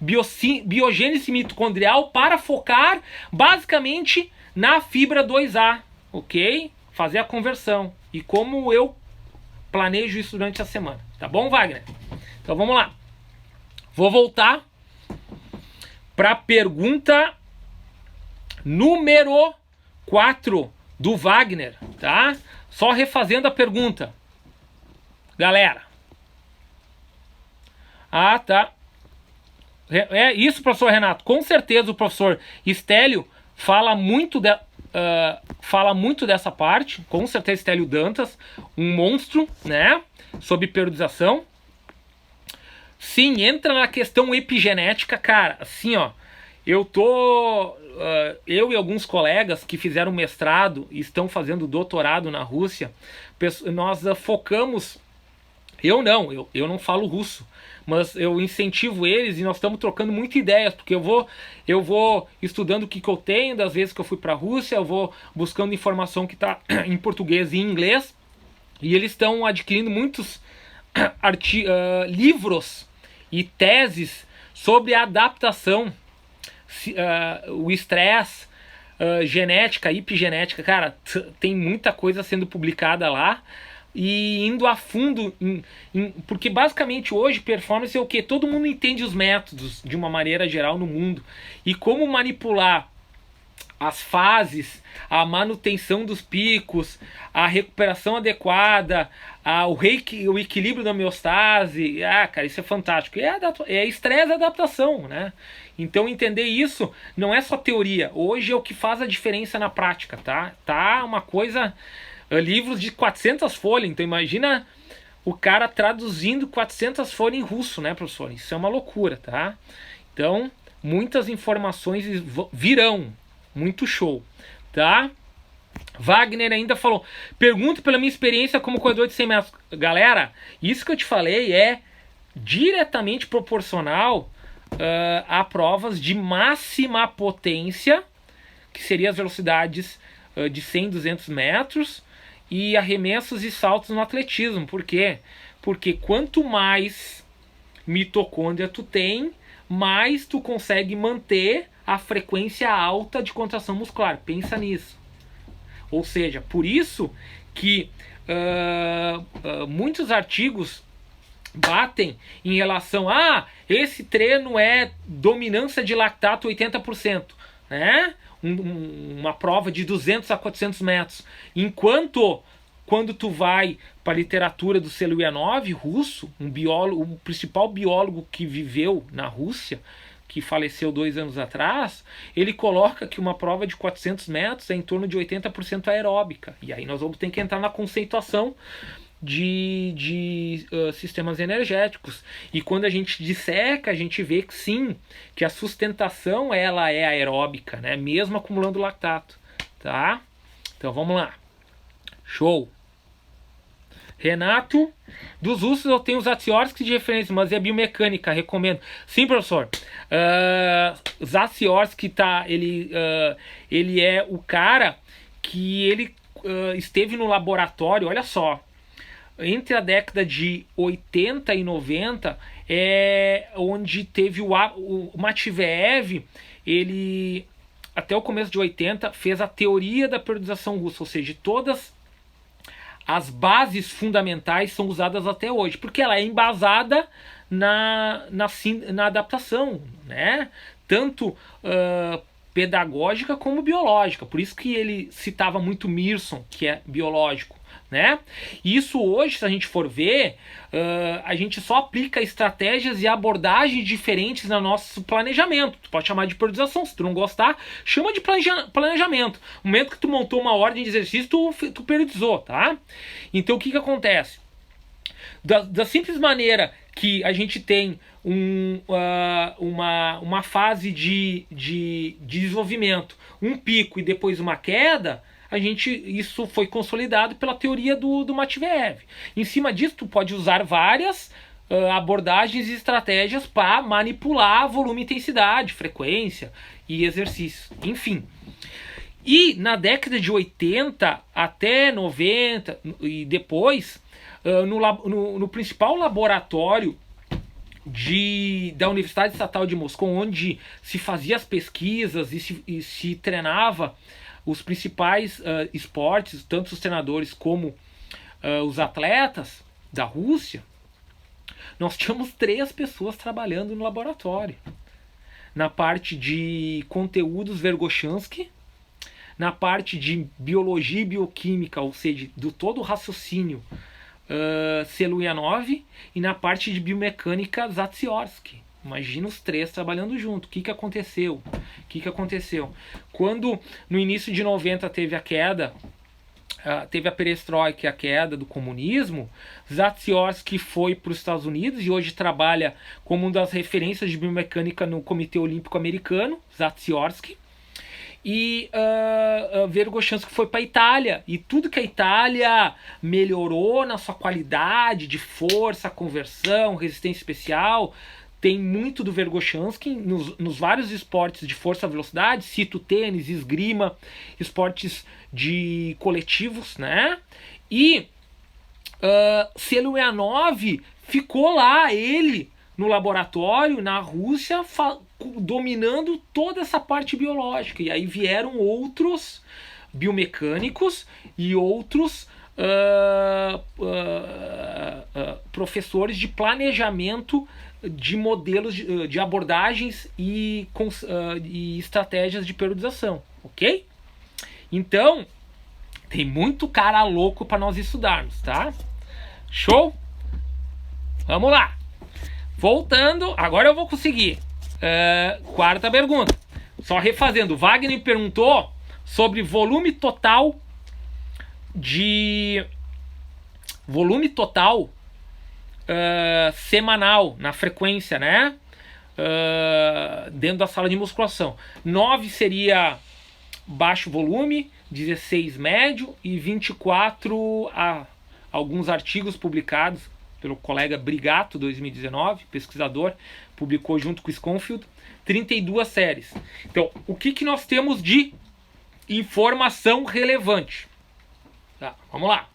S1: biogênese mitocondrial para focar basicamente na fibra 2A, ok? Fazer a conversão. E como eu planejo isso durante a semana. Tá bom, Wagner? Então vamos lá. Vou voltar para a pergunta número 4 do Wagner, tá? Só refazendo a pergunta. Galera. Ah, tá. É isso, professor Renato. Com certeza o professor Estélio fala muito dessa parte. Com certeza Estélio Dantas, um monstro, né? Sobre periodização. Sim, entra na questão epigenética, cara. Assim, ó. Eu e alguns colegas que fizeram mestrado e estão fazendo doutorado na Rússia, nós focamos. Eu não falo russo, mas eu incentivo eles e nós estamos trocando muitas ideias, porque eu vou estudando o que eu tenho das vezes que eu fui para a Rússia, eu vou buscando informação que está em português e em inglês, e eles estão adquirindo muitos livros e teses sobre a adaptação, o estresse, genética, epigenética. Cara, tem muita coisa sendo publicada lá e indo a fundo porque basicamente hoje performance é o que? Todo mundo entende os métodos de uma maneira geral no mundo e como manipular as fases, a manutenção dos picos, a recuperação adequada, o equilíbrio da homeostase. Cara, isso é fantástico. É estresse e adaptação, né? Então entender isso não é só teoria. Hoje é o que faz a diferença na prática, tá? Tá uma coisa... livros de 400 folhas, então imagina o cara traduzindo 400 folhas em russo, né, professor? Isso é uma loucura, tá? Então, muitas informações virão. Muito show, tá? Wagner ainda falou, pergunto pela minha experiência como corredor de 100 metros. Galera, isso que eu te falei é diretamente proporcional a provas de máxima potência, que seriam as velocidades de 100, 200 metros, e arremessos e saltos no atletismo. Por quê? Porque quanto mais mitocôndria tu tem, mais tu consegue manter a frequência alta de contração muscular. Pensa nisso. Ou seja, por isso que muitos artigos batem em relação a esse treino é dominância de lactato 80%. né? Uma prova de 200 a 400 metros. Enquanto, quando tu vai para a literatura do Seliuyanov, russo, um biólogo, o principal biólogo que viveu na Rússia, que faleceu 2 anos atrás, ele coloca que uma prova de 400 metros é em torno de 80% aeróbica. E aí nós vamos ter que entrar na conceituação de sistemas energéticos. E quando a gente disseca, a gente vê que sim, que a sustentação ela é aeróbica, né? Mesmo acumulando lactato, tá? Então vamos lá. Show. Renato, dos russos eu tenho os Zatsiorsky de referência, mas é biomecânica, recomendo. Sim, professor. Zatsiorsky tá, ele é o cara que ele esteve no laboratório, olha só, entre a década de 80 e 90, onde teve o Matveev, ele, até o começo de 80, fez a teoria da periodização russa, ou seja, todas as bases fundamentais são usadas até hoje, porque ela é embasada na adaptação, né? Tanto pedagógica como biológica. Por isso que ele citava muito Mearson, que é biológico, né? E isso hoje, se a gente for ver, a gente só aplica estratégias e abordagens diferentes no nosso planejamento. Tu pode chamar de periodização, se tu não gostar, chama de planejamento. No momento que tu montou uma ordem de exercício, tu periodizou, tá? Então o que acontece? Da simples maneira que a gente tem uma fase de desenvolvimento, um pico e depois uma queda, isso foi consolidado pela teoria do Matveev. Em cima disso, tu pode usar várias abordagens e estratégias para manipular volume, intensidade, frequência e exercício, enfim. E na década de 80 até 90 e depois, no principal laboratório da Universidade Estatal de Moscou, onde se fazia as pesquisas e se treinava os principais esportes, tanto os treinadores como os atletas da Rússia, nós tínhamos 3 pessoas trabalhando no laboratório. Na parte de conteúdos Vergoshansky, na parte de biologia e bioquímica, ou seja, do todo o raciocínio Seliuyanov, e na parte de biomecânica Zatsiorsky. Imagina os 3 trabalhando junto. O que aconteceu? Quando no início de 90 teve a queda, teve a perestroika e a queda do comunismo, Zatsiorsky foi para os Estados Unidos e hoje trabalha como uma das referências de biomecânica no Comitê Olímpico Americano, Zatsiorsky. E Vergoshansky foi para a Itália, e tudo que a Itália melhorou na sua qualidade de força, conversão, resistência especial, tem muito do Vergoshansky nos vários esportes de força-velocidade, cito tênis, esgrima, esportes de coletivos, né? E Seliuyanov ficou lá, ele no laboratório, na Rússia, dominando toda essa parte biológica. E aí vieram outros biomecânicos e outros professores de planejamento de modelos de abordagens e estratégias de periodização, ok? Então, tem muito cara louco para nós estudarmos, tá? Show? Vamos lá! Voltando, agora eu vou conseguir. Quarta pergunta. Só refazendo, Wagner perguntou sobre volume total semanal na frequência, né? Dentro da sala de musculação. 9 seria baixo volume, 16 médio e 24 alguns artigos publicados pelo colega Brigato, 2019, pesquisador, publicou junto com o Schoenfield, 32 séries. Então, o que nós temos de informação relevante? Tá, vamos lá.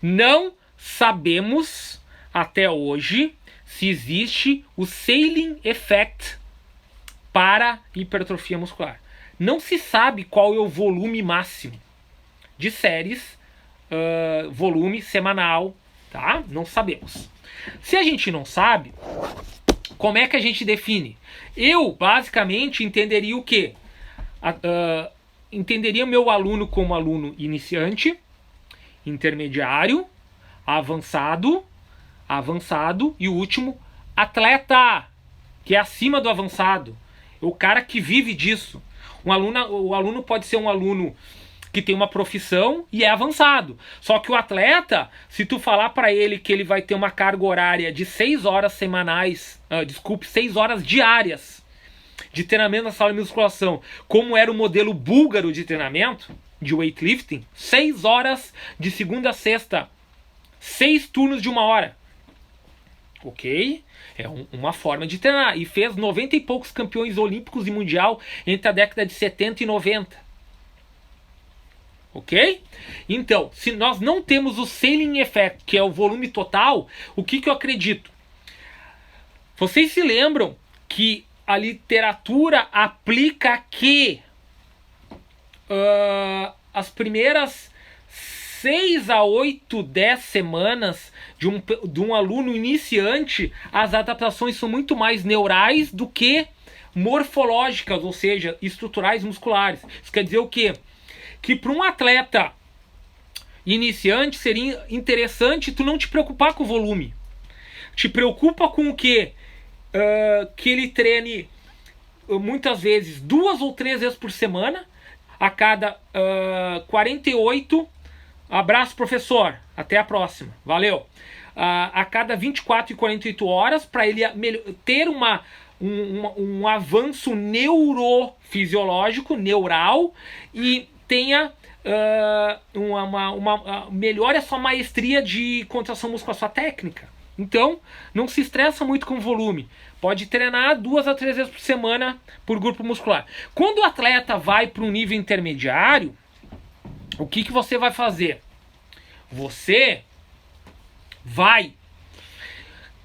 S1: Não sabemos até hoje se existe o ceiling effect para hipertrofia muscular. Não se sabe qual é o volume máximo de séries, volume semanal, tá? Não sabemos. Se a gente não sabe, Como é que a gente define? Eu, basicamente, entenderia o quê? Entenderia meu aluno como aluno iniciante, intermediário, avançado e o último, atleta, que é acima do avançado. O cara que vive disso. O aluno pode ser um aluno que tem uma profissão e é avançado. Só que o atleta, se tu falar para ele que ele vai ter uma carga horária de 6 horas semanais, 6 horas diárias de treinamento na sala de musculação, como era o modelo búlgaro de treinamento, de weightlifting, 6 horas de segunda a sexta, 6 turnos de 1 hora. Ok? É uma forma de treinar. E fez 90 e poucos campeões olímpicos e mundial entre a década de 70 e 90. Ok? Então, se nós não temos o ceiling effect, que é o volume total, o que eu acredito? Vocês se lembram que a literatura aplica que as primeiras 6 a 8, 10 semanas de um aluno iniciante, as adaptações são muito mais neurais do que morfológicas, ou seja, estruturais musculares. Isso quer dizer o quê? Que para um atleta iniciante seria interessante tu não te preocupar com o volume. Te preocupa com o quê? Que ele treine muitas vezes 2 ou 3 vezes por semana, a cada 48. Abraço, professor. Até a próxima. Valeu. A cada 24 e 48 horas, para ele ter um avanço neurofisiológico, neural, e tenha melhore a sua maestria de contração muscular, sua técnica. Então, não se estressa muito com o volume. Pode treinar 2 a 3 vezes por semana por grupo muscular. Quando o atleta vai para um nível intermediário, o que você vai fazer? Você vai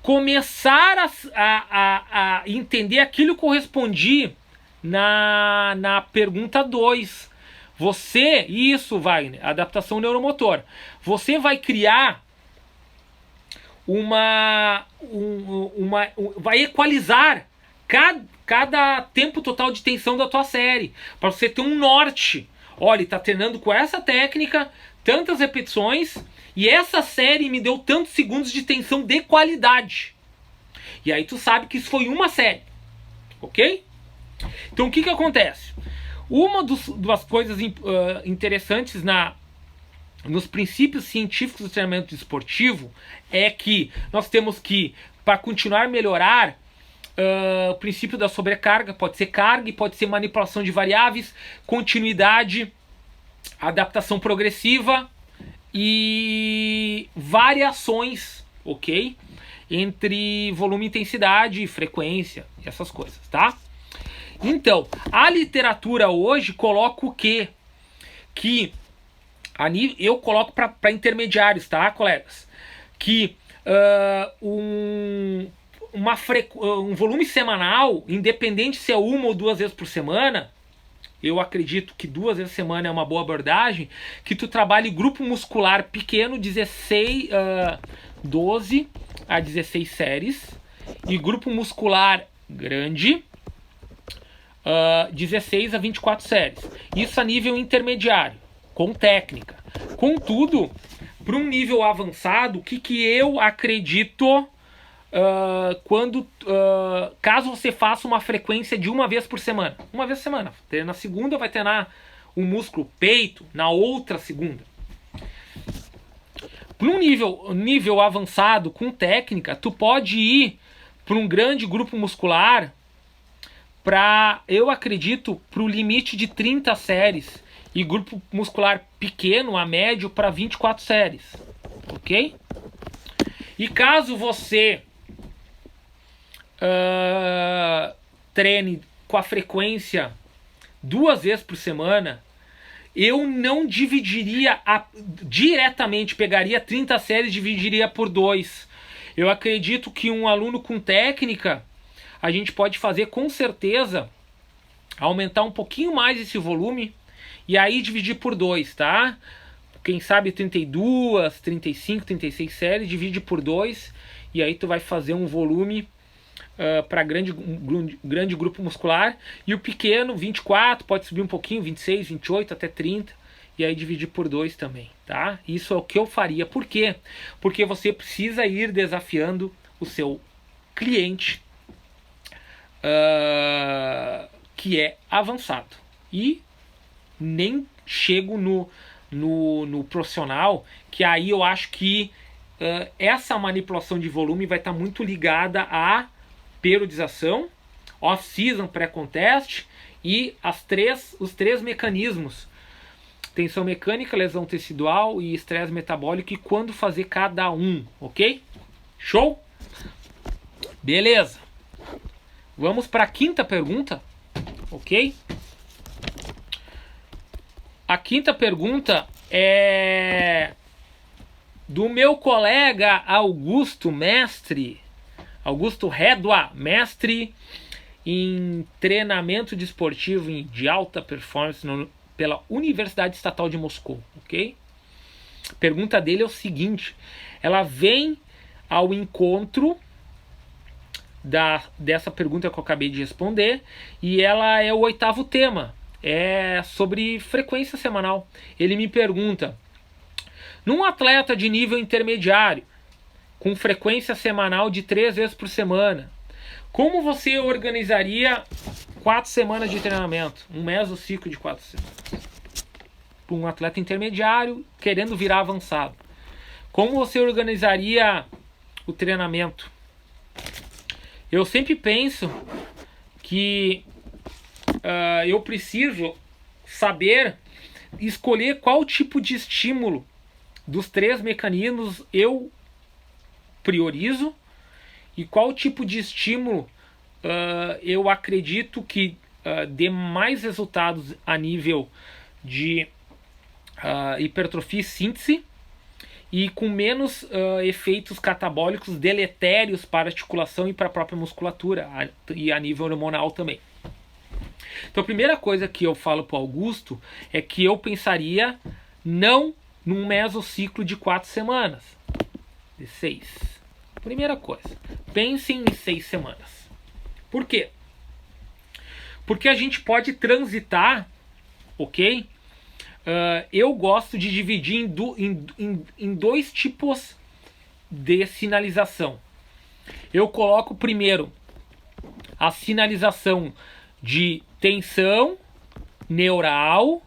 S1: começar a entender aquilo que eu respondi na pergunta 2. Wagner, adaptação neuromotor. Você vai criar vai equalizar cada tempo total de tensão da tua série, para você ter um norte. Olha, está treinando com essa técnica, tantas repetições, e essa série me deu tantos segundos de tensão de qualidade. E aí tu sabe que isso foi uma série. Ok? Então o que acontece? Uma das coisas interessantes nos princípios científicos do treinamento esportivo é que nós temos que, para continuar a melhorar, o princípio da sobrecarga, pode ser carga e pode ser manipulação de variáveis, continuidade, adaptação progressiva e variações, ok? Entre volume, intensidade, frequência, essas coisas, tá? Então, a literatura hoje coloca o quê? Que eu coloco para intermediários, tá, colegas? Que um volume semanal, independente se é 1 ou 2 vezes por semana, eu acredito que 2 vezes por semana é uma boa abordagem, que tu trabalhe grupo muscular pequeno, 12 a 16 séries, e grupo muscular grande, 16 a 24 séries. Isso a nível intermediário, com técnica. Contudo, para um nível avançado, o que eu acredito caso você faça uma frequência de 1 vez por semana. 1 vez por semana. Na segunda vai treinar o músculo peito, na outra segunda. Para um nível avançado com técnica, tu pode ir para um grande grupo muscular eu acredito, para o limite de 30 séries. E grupo muscular pequeno a médio para 24 séries. Ok? E caso você treine com a frequência 2 vezes por semana, eu não dividiria diretamente, pegaria 30 séries e dividiria por 2. Eu acredito que um aluno com técnica, a gente pode fazer com certeza, aumentar um pouquinho mais esse volume, e aí dividir por 2, tá? Quem sabe 32, 35, 36 séries, divide por 2, e aí tu vai fazer um volume para grande grupo muscular, e o pequeno 24, pode subir um pouquinho, 26, 28 até 30, e aí dividir por 2 também, tá? Isso é o que eu faria. Por quê? Porque você precisa ir desafiando o seu cliente que é avançado. E nem chego no profissional, que aí eu acho que essa manipulação de volume vai estar muito ligada à periodização, off-season, pré-contest e os três mecanismos: tensão mecânica, lesão tecidual e estresse metabólico, e quando fazer cada um, ok? Show? Beleza. Vamos para a quinta pergunta, ok? A quinta pergunta é do meu colega Augusto Redua, mestre em treinamento desportivo de alta performance pela Universidade Estatal de Moscou, ok? A pergunta dele é o seguinte: ela vem ao encontro dessa pergunta que eu acabei de responder, e ela é o 8º tema, é sobre frequência semanal. Ele me pergunta: num atleta de nível intermediário, com frequência semanal de 3 vezes por semana, como você organizaria 4 semanas de treinamento, um mesociclo de 4 semanas? Para um atleta intermediário querendo virar avançado, como você organizaria o treinamento? Eu sempre penso que eu preciso saber escolher qual tipo de estímulo dos 3 mecanismos eu priorizo, e qual tipo de estímulo eu acredito que dê mais resultados a nível de hipertrofia e síntese, e com menos efeitos catabólicos deletérios para a articulação e para a própria musculatura, e a nível hormonal também. Então a primeira coisa que eu falo para o Augusto é que eu pensaria não num mesociclo de 4 semanas, de 6. Primeira coisa, pensem em 6 semanas. Por quê? Porque a gente pode transitar, ok? Eu gosto de dividir em 2 tipos de sinalização. Eu coloco primeiro a sinalização de tensão neural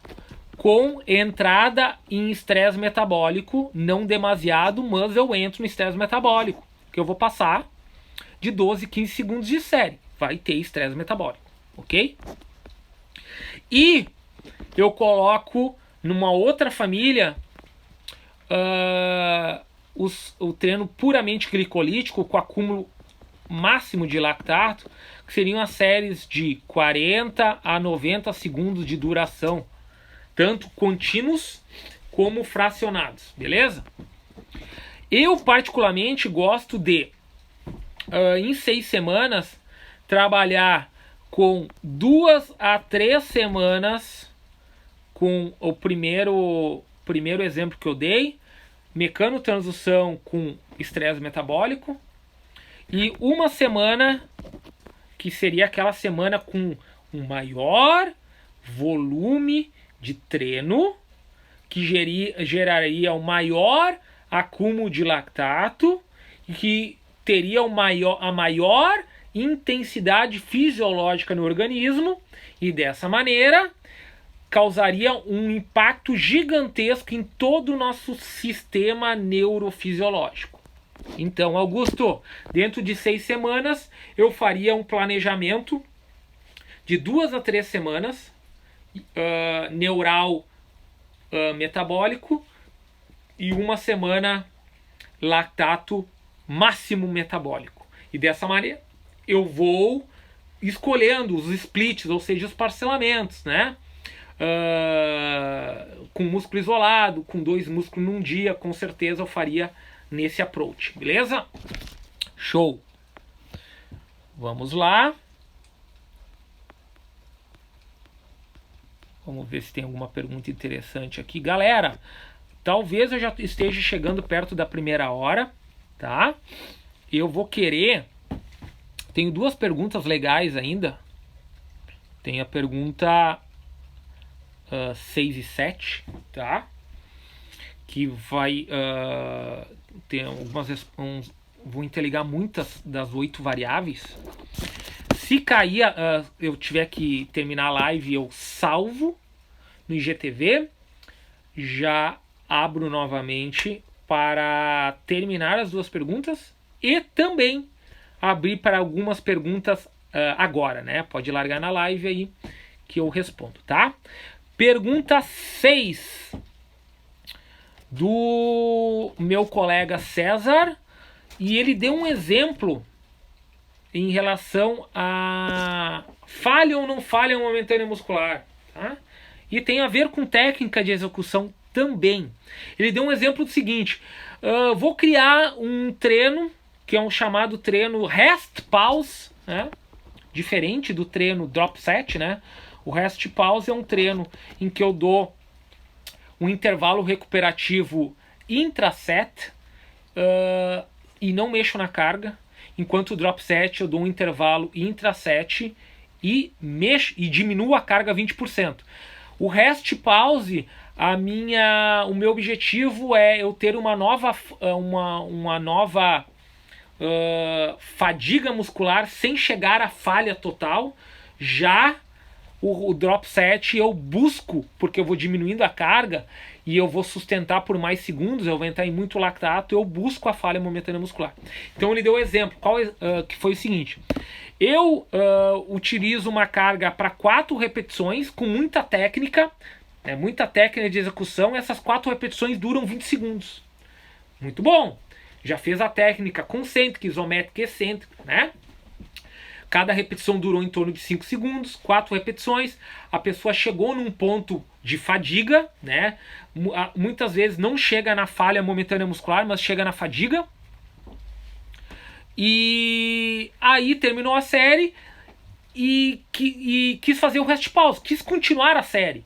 S1: com entrada em estresse metabólico, não demasiado, mas eu entro no estresse metabólico, que eu vou passar de 12 a 15 segundos de série. Vai ter estresse metabólico, ok? E eu coloco numa outra família o treino puramente glicolítico com acúmulo máximo de lactato, que seriam as séries de 40 a 90 segundos de duração, tanto contínuos como fracionados, beleza? Eu particularmente gosto de, em 6 semanas, trabalhar com 2 a 3 semanas com o primeiro exemplo que eu dei, mecanotransdução com estresse metabólico, e uma semana que seria aquela semana com um maior volume de treino, que geraria um maior acúmulo de lactato e que teria a maior intensidade fisiológica no organismo, e dessa maneira causaria um impacto gigantesco em todo o nosso sistema neurofisiológico. Então, Augusto, dentro de 6 semanas, eu faria um planejamento de 2 a 3 semanas, neural metabólico, e uma semana lactato máximo metabólico. E dessa maneira, eu vou escolhendo os splits, ou seja, os parcelamentos, né? Com músculo isolado, com 2 músculos num dia, com certeza eu faria nesse approach, beleza? Show! Vamos lá. Vamos ver se tem alguma pergunta interessante aqui. Galera, talvez eu já esteja chegando perto da primeira hora, tá? Eu vou querer Tenho duas perguntas legais ainda. Tem a pergunta 6 e 7, tá? Que vai ter algumas vou interligar muitas das 8 variáveis. Se cair, eu tiver que terminar a live, eu salvo no IGTV, já abro novamente para terminar as duas perguntas e também abrir para algumas perguntas agora, né? Pode largar na live aí que eu respondo, tá? Pergunta 6 do meu colega César, e ele deu um exemplo em relação a falha ou não falha momentânea muscular, tá? E tem a ver com técnica de execução também. Ele deu um exemplo do seguinte: vou criar um treino que é um chamado treino rest pause, né? Diferente do treino drop set, né? O rest pause é um treino em que eu dou um intervalo recuperativo intraset e não mexo na carga, enquanto o drop set eu dou um intervalo intraset e diminuo a carga 20%. O rest pause, o meu objetivo é eu ter uma nova fadiga muscular sem chegar à falha total. Já o drop set eu busco, porque eu vou diminuindo a carga e eu vou sustentar por mais segundos, eu vou entrar em muito lactato, eu busco a falha momentânea muscular. Então ele deu um exemplo, que foi o seguinte: eu utilizo uma carga para 4 repetições com muita técnica de execução. Essas 4 repetições duram 20 segundos. Muito bom! Já fez a técnica concêntrica, isométrica e excêntrica, né? Cada repetição durou em torno de 5 segundos, 4 repetições. A pessoa chegou num ponto de fadiga, né? Muitas vezes não chega na falha momentânea muscular, mas chega na fadiga. E aí terminou a série e quis fazer o rest pause, quis continuar a série.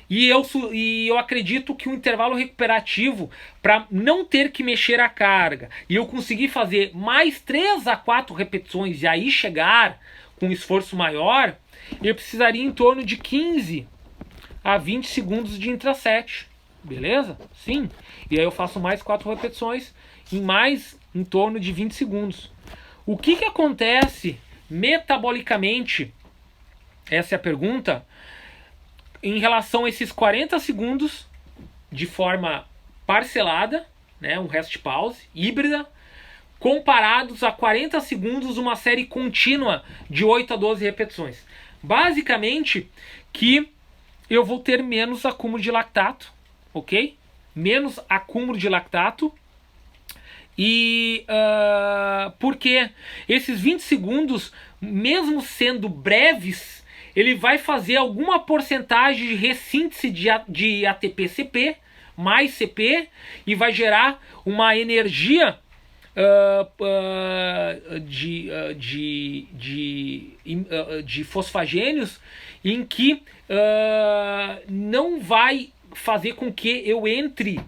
S1: E eu acredito que o intervalo recuperativo, para não ter que mexer a carga, e eu conseguir fazer mais 3 a 4 repetições e aí chegar com um esforço maior, eu precisaria em torno de 15 a 20 segundos de intraset. Beleza? Sim. E aí eu faço mais 4 repetições em torno de 20 segundos. O que acontece metabolicamente? Essa é a pergunta. Em relação a esses 40 segundos de forma parcelada, né, um rest pause, híbrida, comparados a 40 segundos uma série contínua de 8 a 12 repetições. Basicamente que eu vou ter menos acúmulo de lactato, ok? Menos acúmulo de lactato. E porque esses 20 segundos, mesmo sendo breves, ele vai fazer alguma porcentagem de ressíntese de ATP-CP mais CP e vai gerar uma energia de fosfagênios em que não vai fazer com que eu entre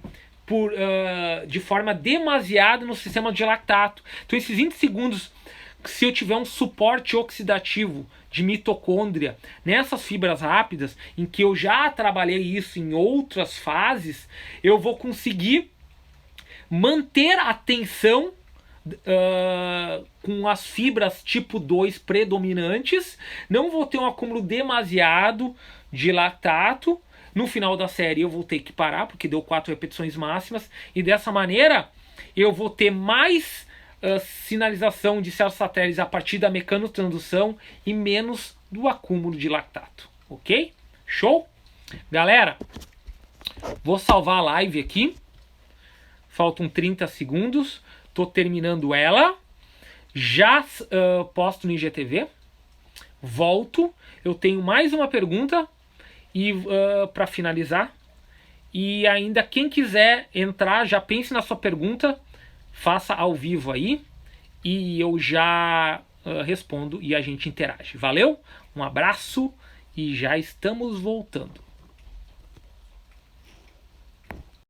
S1: de forma demasiada no sistema de lactato. Então esses 20 segundos, se eu tiver um suporte oxidativo de mitocôndria nessas fibras rápidas, em que eu já trabalhei isso em outras fases, eu vou conseguir manter a tensão com as fibras tipo 2 predominantes, não vou ter um acúmulo demasiado de lactato. No final da série eu vou ter que parar, porque deu 4 repetições máximas, e dessa maneira eu vou ter mais sinalização de células satélites a partir da mecanotransdução e menos do acúmulo de lactato, ok? Show? Galera, vou salvar a live aqui, faltam 30 segundos, tô terminando ela, já posto no IGTV, volto, eu tenho mais uma pergunta e para finalizar, e ainda quem quiser entrar, já pense na sua pergunta, faça ao vivo aí e eu já respondo e a gente interage. Valeu? Um abraço e já estamos voltando.